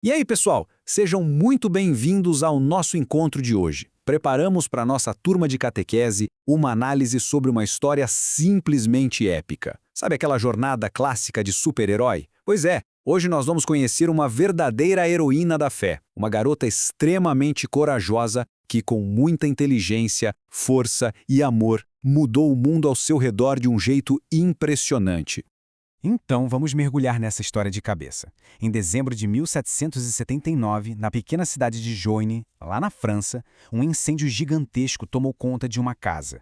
E aí, pessoal, sejam muito bem-vindos ao nosso encontro de hoje. Preparamos para nossa turma de catequese uma análise sobre uma história simplesmente épica. Sabe aquela jornada clássica de super-herói? Pois é, hoje nós vamos conhecer uma verdadeira heroína da fé, uma garota extremamente corajosa que, com muita inteligência, força e amor, mudou o mundo ao seu redor de um jeito impressionante. Então, vamos mergulhar nessa história de cabeça. Em dezembro de 1779, na pequena cidade de Joigny, lá na França, um incêndio gigantesco tomou conta de uma casa.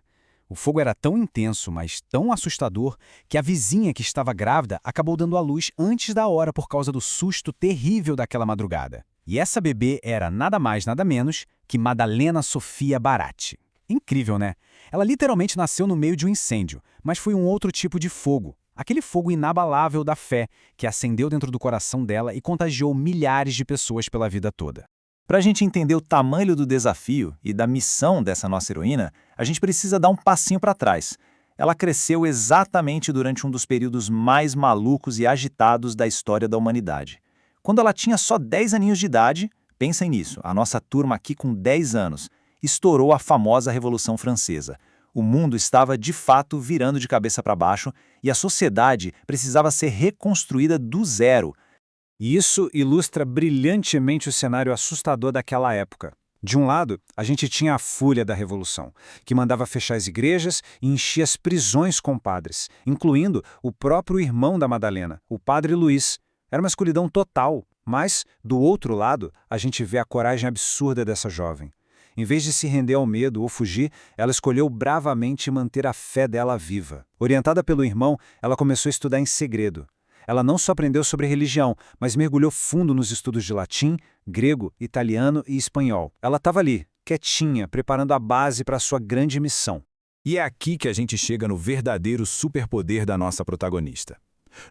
O fogo era tão intenso, mas tão assustador, que a vizinha que estava grávida acabou dando à luz antes da hora por causa do susto terrível daquela madrugada. E essa bebê era nada mais, nada menos que Madalena Sofia Baratti. Incrível, né? Ela literalmente nasceu no meio de um incêndio, mas foi um outro tipo de fogo. Aquele fogo inabalável da fé que acendeu dentro do coração dela e contagiou milhares de pessoas pela vida toda. Para a gente entender o tamanho do desafio e da missão dessa nossa heroína, a gente precisa dar um passinho para trás. Ela cresceu exatamente durante um dos períodos mais malucos e agitados da história da humanidade. Quando ela tinha só 10 aninhos de idade, pensem nisso, a nossa turma aqui com 10 anos, estourou a famosa Revolução Francesa. O mundo estava, de fato, virando de cabeça para baixo e a sociedade precisava ser reconstruída do zero. E isso ilustra brilhantemente o cenário assustador daquela época. De um lado, a gente tinha a Fúria da Revolução, que mandava fechar as igrejas e enchia as prisões com padres, incluindo o próprio irmão da Madalena, o padre Luís. Era uma escuridão total, mas, do outro lado, a gente vê a coragem absurda dessa jovem. Em vez de se render ao medo ou fugir, ela escolheu bravamente manter a fé dela viva. Orientada pelo irmão, ela começou a estudar em segredo. Ela não só aprendeu sobre religião, mas mergulhou fundo nos estudos de latim, grego, italiano e espanhol. Ela estava ali, quietinha, preparando a base para a sua grande missão. E é aqui que a gente chega no verdadeiro superpoder da nossa protagonista.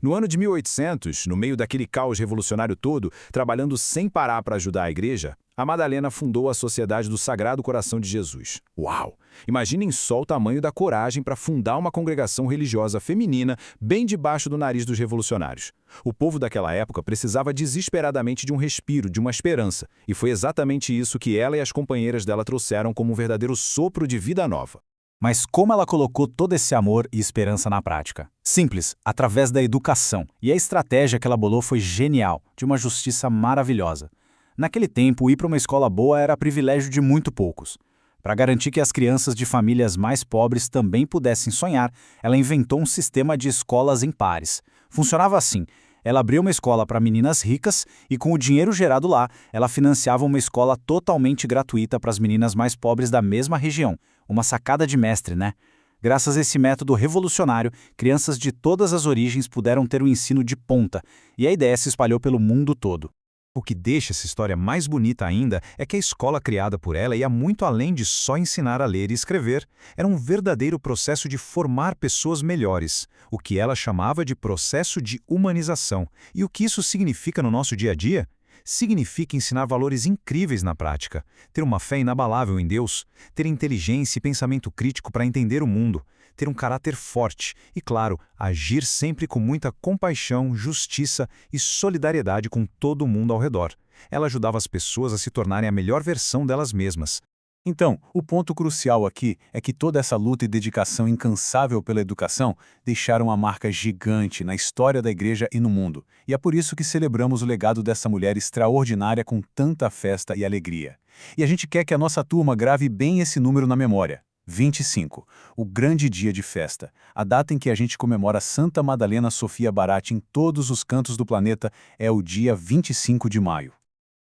No ano de 1800, no meio daquele caos revolucionário todo, trabalhando sem parar para ajudar a igreja, a Madalena fundou a Sociedade do Sagrado Coração de Jesus. Uau! Imaginem só o tamanho da coragem para fundar uma congregação religiosa feminina bem debaixo do nariz dos revolucionários. O povo daquela época precisava desesperadamente de um respiro, de uma esperança, e foi exatamente isso que ela e as companheiras dela trouxeram como um verdadeiro sopro de vida nova. Mas como ela colocou todo esse amor e esperança na prática? Simples, através da educação. E a estratégia que ela bolou foi genial, de uma justiça maravilhosa. Naquele tempo, ir para uma escola boa era privilégio de muito poucos. Para garantir que as crianças de famílias mais pobres também pudessem sonhar, ela inventou um sistema de escolas em pares. Funcionava assim. Ela abriu uma escola para meninas ricas e, com o dinheiro gerado lá, ela financiava uma escola totalmente gratuita para as meninas mais pobres da mesma região. Uma sacada de mestre, né? Graças a esse método revolucionário, crianças de todas as origens puderam ter um ensino de ponta, e a ideia se espalhou pelo mundo todo. O que deixa essa história mais bonita ainda é que a escola criada por ela ia muito além de só ensinar a ler e escrever. Era um verdadeiro processo de formar pessoas melhores, o que ela chamava de processo de humanização. E o que isso significa no nosso dia a dia? Significa ensinar valores incríveis na prática, ter uma fé inabalável em Deus, ter inteligência e pensamento crítico para entender o mundo, ter um caráter forte e, claro, agir sempre com muita compaixão, justiça e solidariedade com todo mundo ao redor. Ela ajudava as pessoas a se tornarem a melhor versão delas mesmas. Então, o ponto crucial aqui é que toda essa luta e dedicação incansável pela educação deixaram uma marca gigante na história da igreja e no mundo. E é por isso que celebramos o legado dessa mulher extraordinária com tanta festa e alegria. E a gente quer que a nossa turma grave bem esse número na memória. 25, o grande dia de festa, a data em que a gente comemora Santa Madalena Sofia Baratti em todos os cantos do planeta é o dia 25 de maio.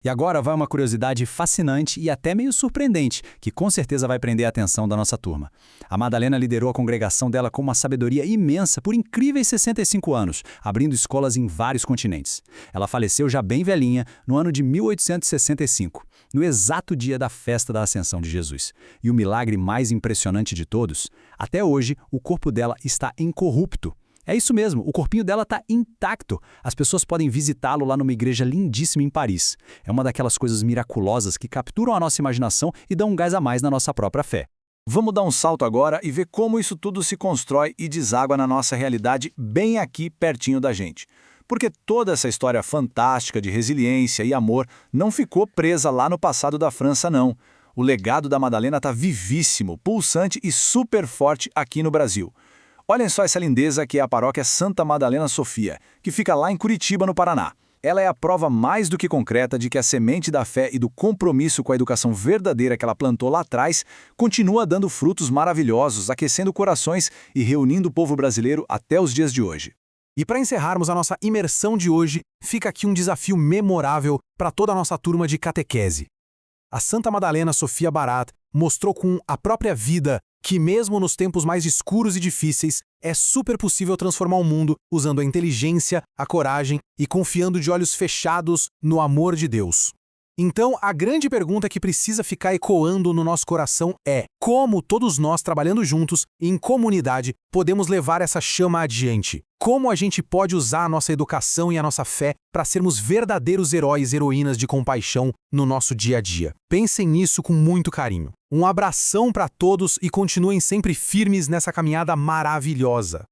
E agora vai uma curiosidade fascinante e até meio surpreendente, que com certeza vai prender a atenção da nossa turma. A Madalena liderou a congregação dela com uma sabedoria imensa por incríveis 65 anos, abrindo escolas em vários continentes. Ela faleceu já bem velhinha, no ano de 1865, no exato dia da festa da Ascensão de Jesus. E o milagre mais impressionante de todos, até hoje o corpo dela está incorrupto. É isso mesmo, o corpinho dela está intacto. As pessoas podem visitá-lo lá numa igreja lindíssima em Paris. É uma daquelas coisas miraculosas que capturam a nossa imaginação e dão um gás a mais na nossa própria fé. Vamos dar um salto agora e ver como isso tudo se constrói e deságua na nossa realidade bem aqui pertinho da gente. Porque toda essa história fantástica de resiliência e amor não ficou presa lá no passado da França, não. O legado da Madalena está vivíssimo, pulsante e super forte aqui no Brasil. Olhem só essa lindeza que é a paróquia Santa Madalena Sofia, que fica lá em Curitiba, no Paraná. Ela é a prova mais do que concreta de que a semente da fé e do compromisso com a educação verdadeira que ela plantou lá atrás continua dando frutos maravilhosos, aquecendo corações e reunindo o povo brasileiro até os dias de hoje. E para encerrarmos a nossa imersão de hoje, fica aqui um desafio memorável para toda a nossa turma de catequese. A Santa Madalena Sofia Barat mostrou com a própria vida que mesmo nos tempos mais escuros e difíceis, é super possível transformar o mundo usando a inteligência, a coragem e confiando de olhos fechados no amor de Deus. Então, a grande pergunta que precisa ficar ecoando no nosso coração é: como todos nós, trabalhando juntos, em comunidade, podemos levar essa chama adiante? Como a gente pode usar a nossa educação e a nossa fé para sermos verdadeiros heróis e heroínas de compaixão no nosso dia a dia? Pensem nisso com muito carinho. Um abração para todos e continuem sempre firmes nessa caminhada maravilhosa.